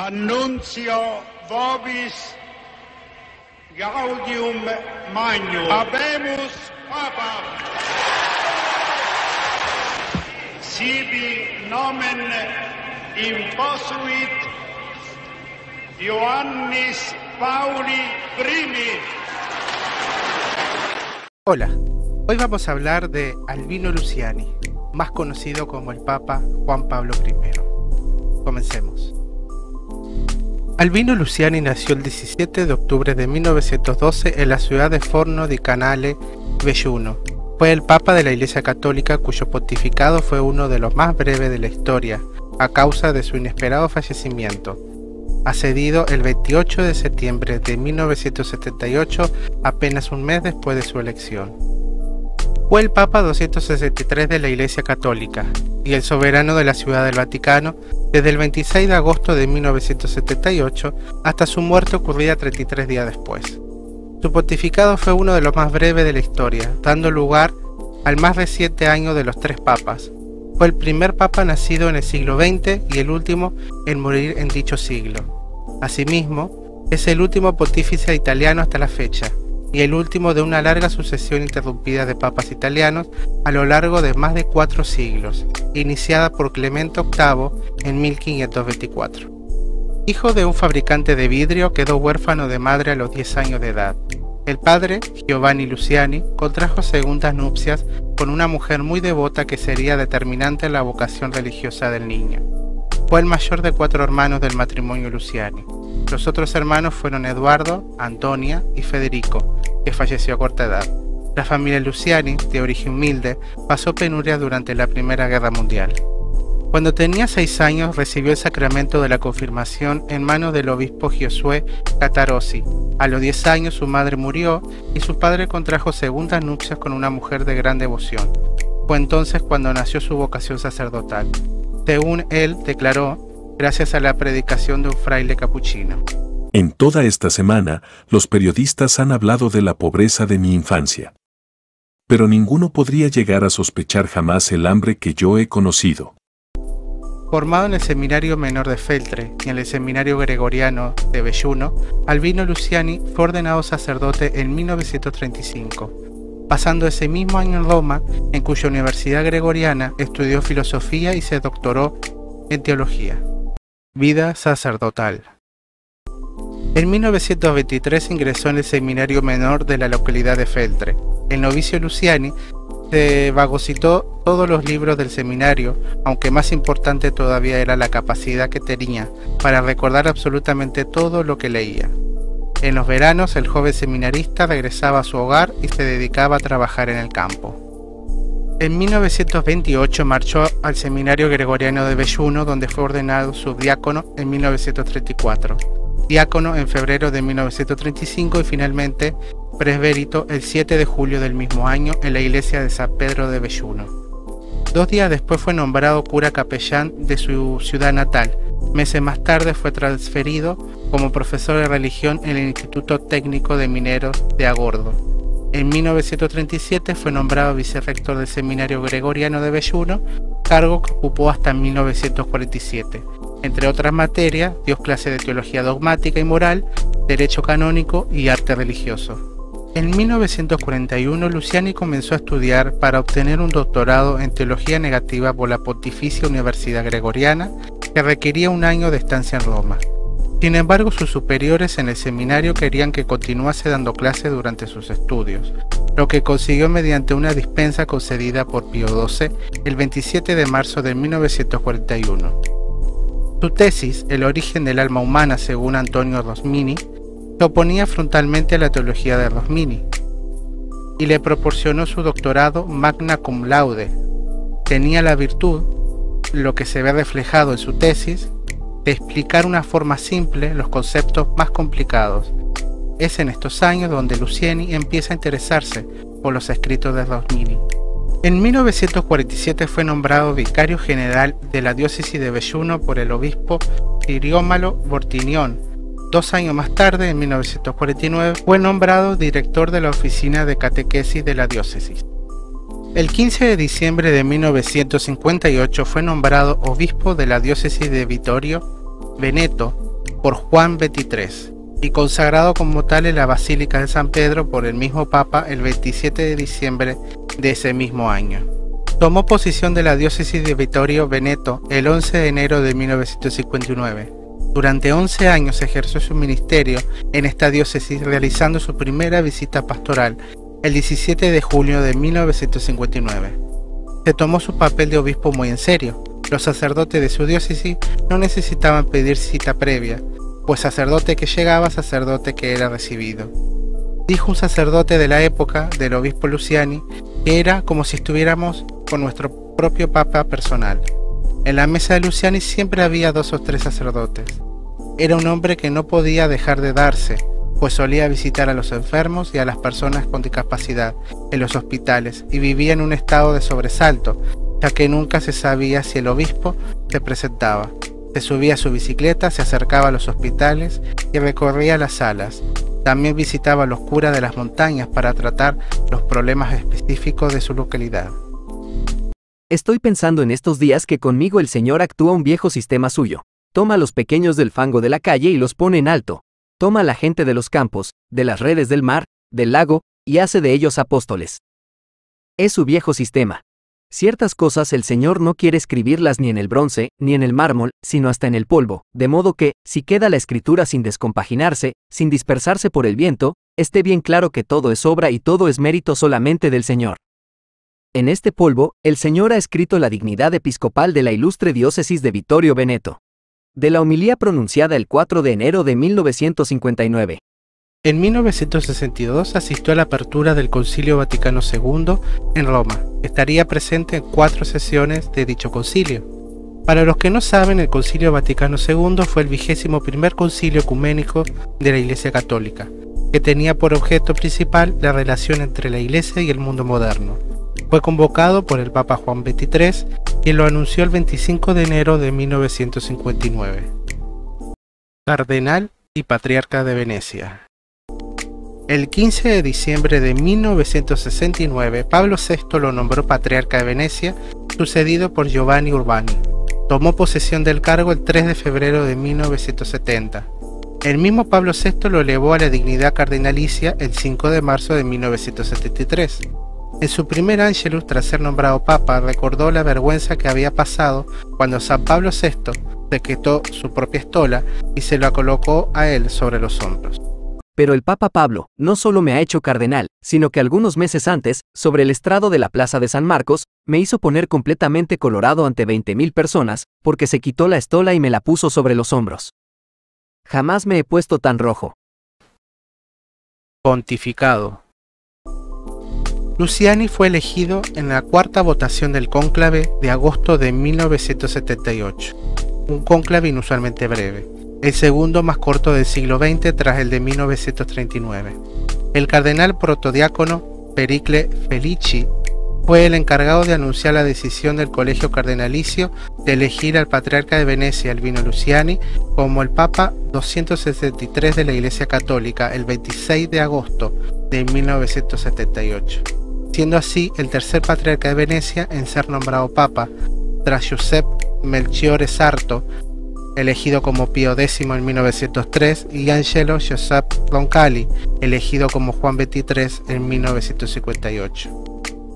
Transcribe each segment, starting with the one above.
Annuncio vobis gaudium magnum. Habemus Papam. Sibi nomen imposuit Ioannis Pauli I. Hola, hoy vamos a hablar de Albino Luciani, más conocido como el Papa Juan Pablo I. Comencemos. Albino Luciani nació el 17 de octubre de 1912 en la ciudad de Forno di Canale, Belluno. Fue el Papa de la Iglesia Católica cuyo pontificado fue uno de los más breves de la historia, a causa de su inesperado fallecimiento, accedido el 28 de septiembre de 1978, apenas un mes después de su elección. Fue el Papa 263 de la Iglesia Católica y el soberano de la Ciudad del Vaticano desde el 26 de agosto de 1978 hasta su muerte ocurrida 33 días después. Su pontificado fue uno de los más breves de la historia, dando lugar al más reciente año de los tres papas. Fue el primer papa nacido en el siglo XX y el último en morir en dicho siglo. Asimismo, es el último pontífice italiano hasta la fecha, y el último de una larga sucesión interrumpida de papas italianos a lo largo de más de 4 siglos, iniciada por Clemente VIII en 1524. Hijo de un fabricante de vidrio, quedó huérfano de madre a los 10 años de edad. El padre, Giovanni Luciani, contrajo segundas nupcias con una mujer muy devota que sería determinante en la vocación religiosa del niño. Fue el mayor de 4 hermanos del matrimonio Luciani. Los otros hermanos fueron Eduardo, Antonia y Federico, que falleció a corta edad. La familia Luciani, de origen humilde, pasó penurias durante la Primera Guerra Mundial. Cuando tenía 6 años recibió el sacramento de la confirmación en manos del obispo Giosuè Catarozzi. A los 10 años su madre murió y su padre contrajo segundas nupcias con una mujer de gran devoción. Fue entonces cuando nació su vocación sacerdotal. Según él declaró, gracias a la predicación de un fraile capuchino. En toda esta semana, los periodistas han hablado de la pobreza de mi infancia. Pero ninguno podría llegar a sospechar jamás el hambre que yo he conocido. Formado en el Seminario Menor de Feltre y en el Seminario Gregoriano de Belluno, Albino Luciani fue ordenado sacerdote en 1935, pasando ese mismo año en Roma, en cuya Universidad Gregoriana estudió filosofía y se doctoró en teología. Vida sacerdotal. En 1923 ingresó en el Seminario Menor de la localidad de Feltre. El novicio Luciani se fagocitó todos los libros del seminario, aunque más importante todavía era la capacidad que tenía para recordar absolutamente todo lo que leía. En los veranos el joven seminarista regresaba a su hogar y se dedicaba a trabajar en el campo. En 1928 marchó al Seminario Gregoriano de Belluno, donde fue ordenado subdiácono en 1934, diácono en febrero de 1935 y finalmente presbítero el 7 de julio del mismo año en la iglesia de San Pedro de Belluno. 2 días después fue nombrado cura capellán de su ciudad natal. Meses más tarde fue transferido como profesor de religión en el Instituto Técnico de Mineros de Agordo. En 1937 fue nombrado vicerrector del Seminario Gregoriano de Belluno, cargo que ocupó hasta 1947. Entre otras materias, dio clases de teología dogmática y moral, derecho canónico y arte religioso. En 1941 Luciani comenzó a estudiar para obtener un doctorado en teología negativa por la Pontificia Universidad Gregoriana, que requería un año de estancia en Roma. Sin embargo, sus superiores en el seminario querían que continuase dando clases durante sus estudios, lo que consiguió mediante una dispensa concedida por Pío XII el 27 de marzo de 1941. Su tesis, El origen del alma humana según Antonio Rosmini, se oponía frontalmente a la teología de Rosmini y le proporcionó su doctorado magna cum laude. Tenía la virtud, lo que se ve reflejado en su tesis, de explicar una forma simple los conceptos más complicados. Es en estos años donde Luciani empieza a interesarse por los escritos de Rosmini. En 1947 fue nombrado vicario general de la diócesis de Belluno por el obispo Girolamo Bortignone. 2 años más tarde, en 1949, fue nombrado director de la oficina de catequesis de la diócesis. El 15 de diciembre de 1958 fue nombrado obispo de la diócesis de Vittorio Veneto por Juan XXIII y consagrado como tal en la Basílica de San Pedro por el mismo Papa el 27 de diciembre de ese mismo año. Tomó posesión de la diócesis de Vittorio Veneto el 11 de enero de 1959. Durante 11 años ejerció su ministerio en esta diócesis, realizando su primera visita pastoral el 17 de junio de 1959. Se tomó su papel de obispo muy en serio. Los sacerdotes de su diócesis no necesitaban pedir cita previa, pues sacerdote que llegaba, sacerdote que era recibido. Dijo un sacerdote de la época del obispo Luciani que era como si estuviéramos con nuestro propio papa personal. En la mesa de Luciani siempre había 2 o 3 sacerdotes. Era un hombre que no podía dejar de darse, pues solía visitar a los enfermos y a las personas con discapacidad en los hospitales y vivía en un estado de sobresalto, ya que nunca se sabía si el obispo se presentaba. Se subía a su bicicleta, se acercaba a los hospitales y recorría las salas. También visitaba a los curas de las montañas para tratar los problemas específicos de su localidad. Estoy pensando en estos días que conmigo el Señor actúa un viejo sistema suyo. Toma a los pequeños del fango de la calle y los pone en alto. Toma a la gente de los campos, de las redes del mar, del lago, y hace de ellos apóstoles. Es su viejo sistema. Ciertas cosas el Señor no quiere escribirlas ni en el bronce, ni en el mármol, sino hasta en el polvo, de modo que, si queda la escritura sin descompaginarse, sin dispersarse por el viento, esté bien claro que todo es obra y todo es mérito solamente del Señor. En este polvo, el Señor ha escrito la dignidad episcopal de la ilustre diócesis de Vittorio Veneto. De la homilía pronunciada el 4 de enero de 1959. En 1962 asistió a la apertura del Concilio Vaticano II en Roma. Estaría presente en 4 sesiones de dicho concilio. Para los que no saben, el Concilio Vaticano II fue el 21º concilio ecuménico de la Iglesia Católica, que tenía por objeto principal la relación entre la Iglesia y el mundo moderno. Fue convocado por el Papa Juan XXIII, quien lo anunció el 25 de enero de 1959. Cardenal y Patriarca de Venecia. El 15 de diciembre de 1969, Pablo VI lo nombró Patriarca de Venecia, sucedido por Giovanni Urbani. Tomó posesión del cargo el 3 de febrero de 1970. El mismo Pablo VI lo elevó a la dignidad cardinalicia el 5 de marzo de 1973. En su primer Angelus tras ser nombrado Papa, recordó la vergüenza que había pasado cuando San Pablo VI decretó su propia estola y se la colocó a él sobre los hombros. Pero el Papa Pablo no solo me ha hecho cardenal, sino que algunos meses antes, sobre el estrado de la Plaza de San Marcos, me hizo poner completamente colorado ante 20.000 personas, porque se quitó la estola y me la puso sobre los hombros. Jamás me he puesto tan rojo. Pontificado. Luciani fue elegido en la 4ª votación del cónclave de agosto de 1978, un cónclave inusualmente breve, el segundo más corto del siglo XX tras el de 1939. El cardenal protodiácono Pericle Felici fue el encargado de anunciar la decisión del Colegio Cardenalicio de elegir al Patriarca de Venecia, Albino Luciani, como el Papa 263 de la Iglesia Católica el 26 de agosto de 1978, siendo así el tercer Patriarca de Venecia en ser nombrado Papa, tras Giuseppe Melchiorre Sarto, elegido como Pío X en 1903, y Angelo Giuseppe Roncalli, elegido como Juan XXIII en 1958.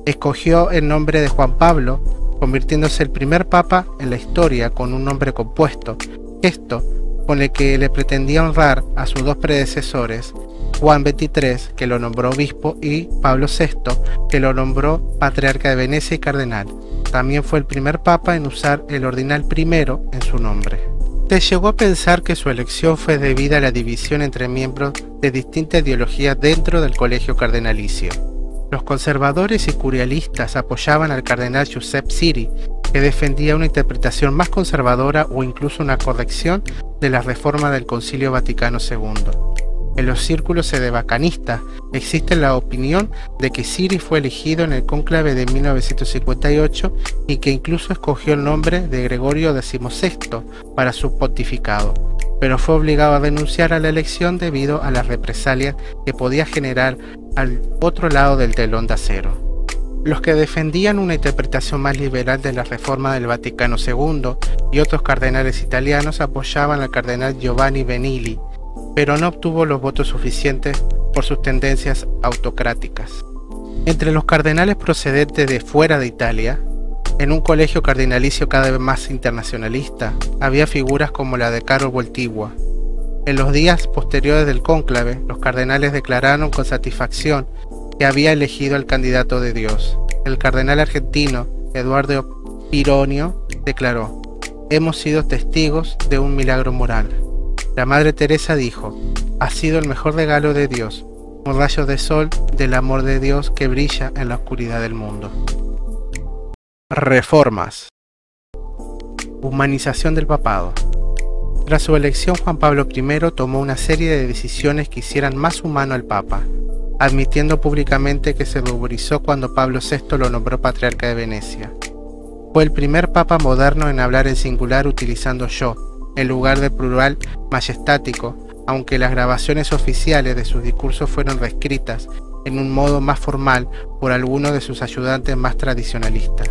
Escogió el nombre de Juan Pablo, convirtiéndose el primer papa en la historia con un nombre compuesto, gesto con el que le pretendía honrar a sus 2 predecesores, Juan XXIII, que lo nombró obispo, y Pablo VI, que lo nombró Patriarca de Venecia y cardenal. También fue el primer papa en usar el ordinal primero en su nombre. Se llegó a pensar que su elección fue debida a la división entre miembros de distintas ideologías dentro del colegio cardenalicio. Los conservadores y curialistas apoyaban al cardenal Giuseppe Siri, que defendía una interpretación más conservadora o incluso una corrección de la reforma del Concilio Vaticano II. En los círculos sedevacanistas existe la opinión de que Siri fue elegido en el cónclave de 1958 y que incluso escogió el nombre de Gregorio XVI para su pontificado, pero fue obligado a renunciar a la elección debido a las represalias que podía generar al otro lado del telón de acero. Los que defendían una interpretación más liberal de la reforma del Vaticano II y otros cardenales italianos apoyaban al cardenal Giovanni Benilli, pero no obtuvo los votos suficientes por sus tendencias autocráticas. Entre los cardenales procedentes de fuera de Italia, en un colegio cardinalicio cada vez más internacionalista, había figuras como la de Karol Wojtyła. En los días posteriores del cónclave, los cardenales declararon con satisfacción que había elegido al candidato de Dios. El cardenal argentino Eduardo Pironio declaró: "Hemos sido testigos de un milagro moral". La Madre Teresa dijo: "Ha sido el mejor regalo de Dios, un rayo de sol del amor de Dios que brilla en la oscuridad del mundo". Reformas. Humanización del papado. Tras su elección, Juan Pablo I tomó una serie de decisiones que hicieran más humano al Papa, admitiendo públicamente que se ruborizó cuando Pablo VI lo nombró patriarca de Venecia. Fue el primer Papa moderno en hablar en singular utilizando yo, en lugar del plural majestático, aunque las grabaciones oficiales de sus discursos fueron reescritas en un modo más formal por algunos de sus ayudantes más tradicionalistas,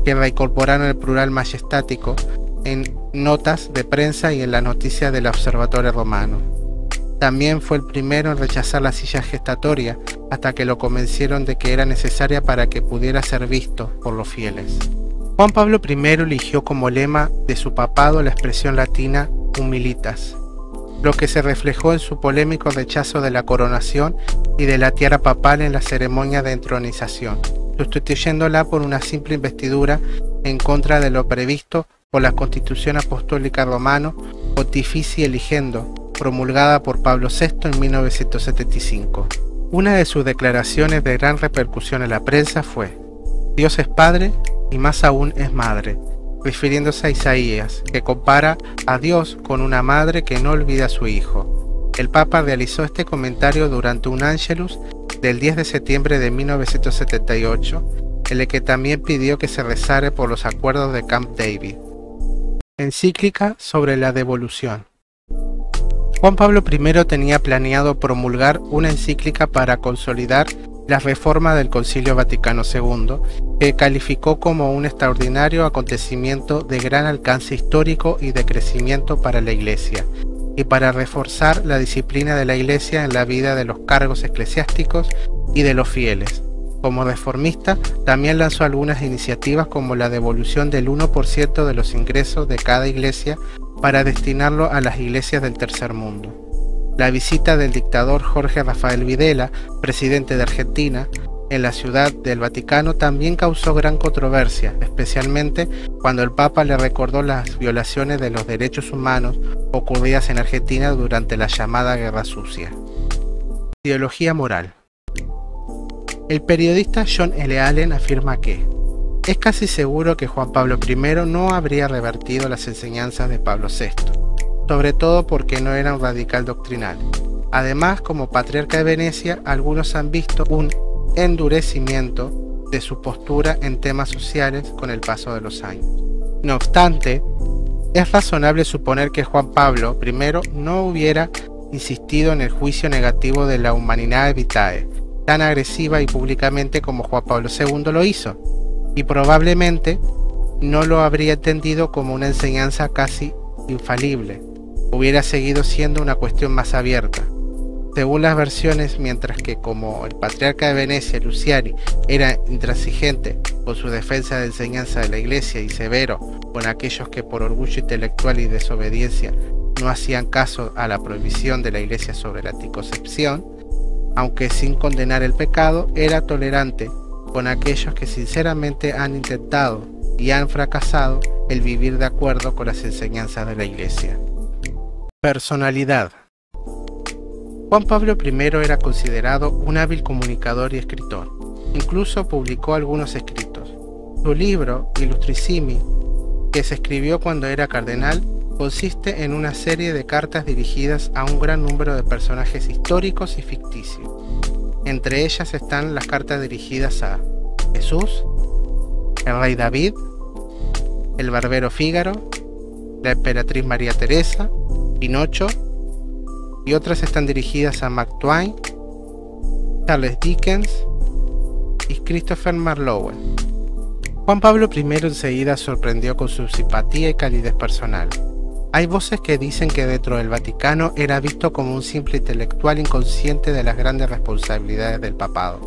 que reincorporaron el plural majestático en notas de prensa y en las noticias del Observatorio Romano. También fue el primero en rechazar la silla gestatoria hasta que lo convencieron de que era necesaria para que pudiera ser visto por los fieles. Juan Pablo I eligió como lema de su papado la expresión latina humilitas, lo que se reflejó en su polémico rechazo de la coronación y de la tiara papal en la ceremonia de entronización, sustituyéndola por una simple investidura en contra de lo previsto por la Constitución Apostólica Romano Pontifici Eligendo, promulgada por Pablo VI en 1975. Una de sus declaraciones de gran repercusión en la prensa fue: "Dios es Padre y más aún es Madre", refiriéndose a Isaías, que compara a Dios con una madre que no olvida a su hijo. El Papa realizó este comentario durante un Angelus del 10 de septiembre de 1978, en el que también pidió que se rezara por los acuerdos de Camp David. Encíclica sobre la devolución. Juan Pablo I tenía planeado promulgar una encíclica para consolidar la reforma del Concilio Vaticano II, que calificó como un extraordinario acontecimiento de gran alcance histórico y de crecimiento para la Iglesia, y para reforzar la disciplina de la Iglesia en la vida de los cargos eclesiásticos y de los fieles. Como reformista, también lanzó algunas iniciativas como la devolución del 1% de los ingresos de cada iglesia para destinarlo a las iglesias del tercer mundo. La visita del dictador Jorge Rafael Videla, presidente de Argentina, en la ciudad del Vaticano también causó gran controversia, especialmente cuando el Papa le recordó las violaciones de los derechos humanos ocurridas en Argentina durante la llamada Guerra Sucia. Ideología moral. El periodista John L. Allen afirma que es casi seguro que Juan Pablo I no habría revertido las enseñanzas de Pablo VI, sobre todo porque no era un radical doctrinal. Además, como patriarca de Venecia, algunos han visto un endurecimiento de su postura en temas sociales con el paso de los años. No obstante, es razonable suponer que Juan Pablo I no hubiera insistido en el juicio negativo de la Humanitate Vitae, tan agresiva y públicamente como Juan Pablo II lo hizo, y probablemente no lo habría entendido como una enseñanza casi infalible. Hubiera seguido siendo una cuestión más abierta. Según las versiones, mientras que como el patriarca de Venecia, Luciani, era intransigente con su defensa de enseñanza de la Iglesia y severo con aquellos que por orgullo intelectual y desobediencia no hacían caso a la prohibición de la Iglesia sobre la anticoncepción, aunque sin condenar el pecado, era tolerante con aquellos que sinceramente han intentado y han fracasado el vivir de acuerdo con las enseñanzas de la Iglesia. Personalidad. Juan Pablo I era considerado un hábil comunicador y escritor. Incluso publicó algunos escritos. Su libro, Illustrissimi, que se escribió cuando era cardenal, consiste en una serie de cartas dirigidas a un gran número de personajes históricos y ficticios. Entre ellas están las cartas dirigidas a Jesús, el rey David, el barbero Fígaro, la emperatriz María Teresa, Pinocho, y otras están dirigidas a Mark Twain, Charles Dickens y Christopher Marlowe. Juan Pablo I enseguida sorprendió con su simpatía y calidez personal. Hay voces que dicen que dentro del Vaticano era visto como un simple intelectual inconsciente de las grandes responsabilidades del papado.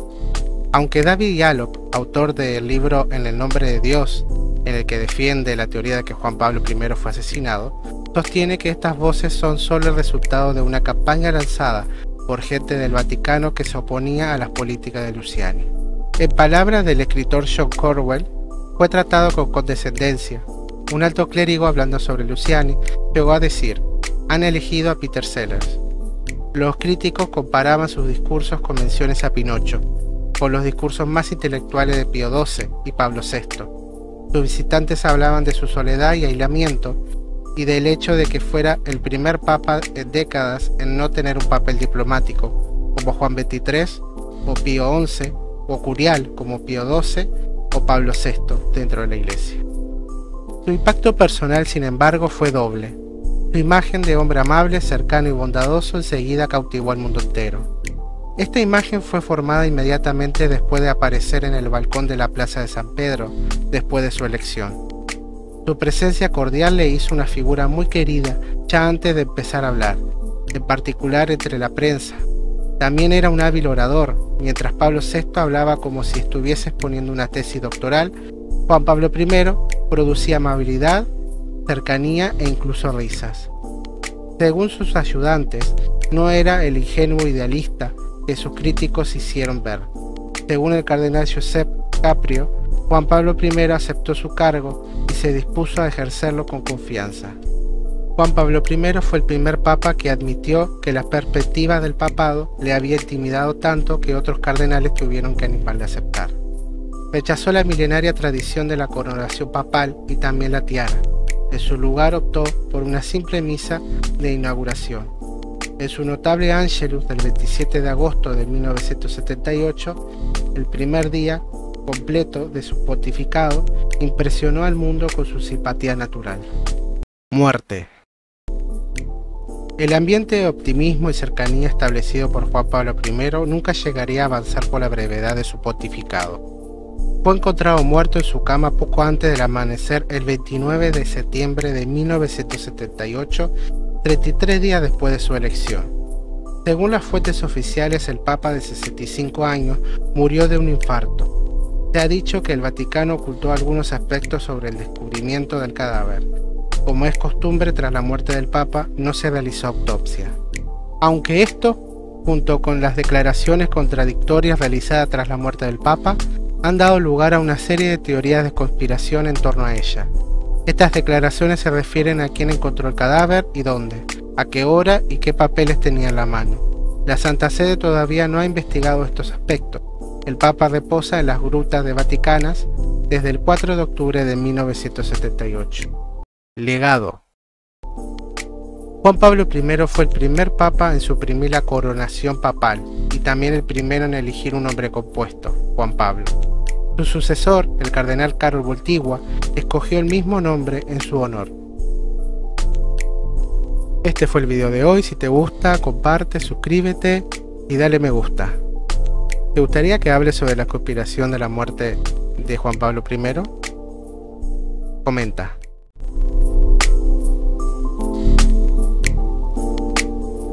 Aunque David Yallop, autor del libro En el nombre de Dios, en el que defiende la teoría de que Juan Pablo I fue asesinado, sostiene que estas voces son solo el resultado de una campaña lanzada por gente del Vaticano que se oponía a las políticas de Luciani. En palabras del escritor John Cornwell, fue tratado con condescendencia. Un alto clérigo hablando sobre Luciani llegó a decir: han elegido a Peter Sellers. Los críticos comparaban sus discursos con menciones a Pinocho, con los discursos más intelectuales de Pío XII y Pablo VI. Sus visitantes hablaban de su soledad y aislamiento y del hecho de que fuera el primer papa en décadas en no tener un papel diplomático, como Juan XXIII o Pío XI, o curial como Pío XII o Pablo VI dentro de la Iglesia. Su impacto personal, sin embargo, fue doble. Su imagen de hombre amable, cercano y bondadoso enseguida cautivó al mundo entero. Esta imagen fue formada inmediatamente después de aparecer en el balcón de la Plaza de San Pedro, después de su elección. Su presencia cordial le hizo una figura muy querida ya antes de empezar a hablar, en particular entre la prensa. También era un hábil orador. Mientras Pablo VI hablaba como si estuviese exponiendo una tesis doctoral, Juan Pablo I producía amabilidad, cercanía e incluso risas. Según sus ayudantes, no era el ingenuo idealista que sus críticos hicieron ver. Según el cardenal Josep Caprio, Juan Pablo I aceptó su cargo y se dispuso a ejercerlo con confianza. Juan Pablo I fue el primer papa que admitió que la perspectiva del papado le había intimidado tanto que otros cardenales tuvieron que animarle a aceptar. Rechazó la milenaria tradición de la coronación papal y también la tiara. En su lugar optó por una simple misa de inauguración. En su notable Angelus del 27 de agosto de 1978, el primer día completo de su pontificado, impresionó al mundo con su simpatía natural. Muerte. El ambiente de optimismo y cercanía establecido por Juan Pablo I nunca llegaría a avanzar por la brevedad de su pontificado. Fue encontrado muerto en su cama poco antes del amanecer el 29 de septiembre de 1978, 33 días después de su elección. Según las fuentes oficiales, el Papa de 65 años murió de un infarto. Se ha dicho que el Vaticano ocultó algunos aspectos sobre el descubrimiento del cadáver. Como es costumbre, tras la muerte del Papa no se realizó autopsia. Aunque esto, junto con las declaraciones contradictorias realizadas tras la muerte del Papa, han dado lugar a una serie de teorías de conspiración en torno a ella. Estas declaraciones se refieren a quién encontró el cadáver y dónde, a qué hora y qué papeles tenía en la mano. La Santa Sede todavía no ha investigado estos aspectos. El Papa reposa en las grutas de Vaticanas desde el 4 de octubre de 1978. Legado. Juan Pablo I fue el primer papa en suprimir la coronación papal y también el primero en elegir un nombre compuesto, Juan Pablo. Su sucesor, el cardenal Karol Wojtyła, escogió el mismo nombre en su honor. Este fue el video de hoy. Si te gusta, comparte, suscríbete y dale me gusta. ¿Te gustaría que hable sobre la conspiración de la muerte de Juan Pablo I? Comenta.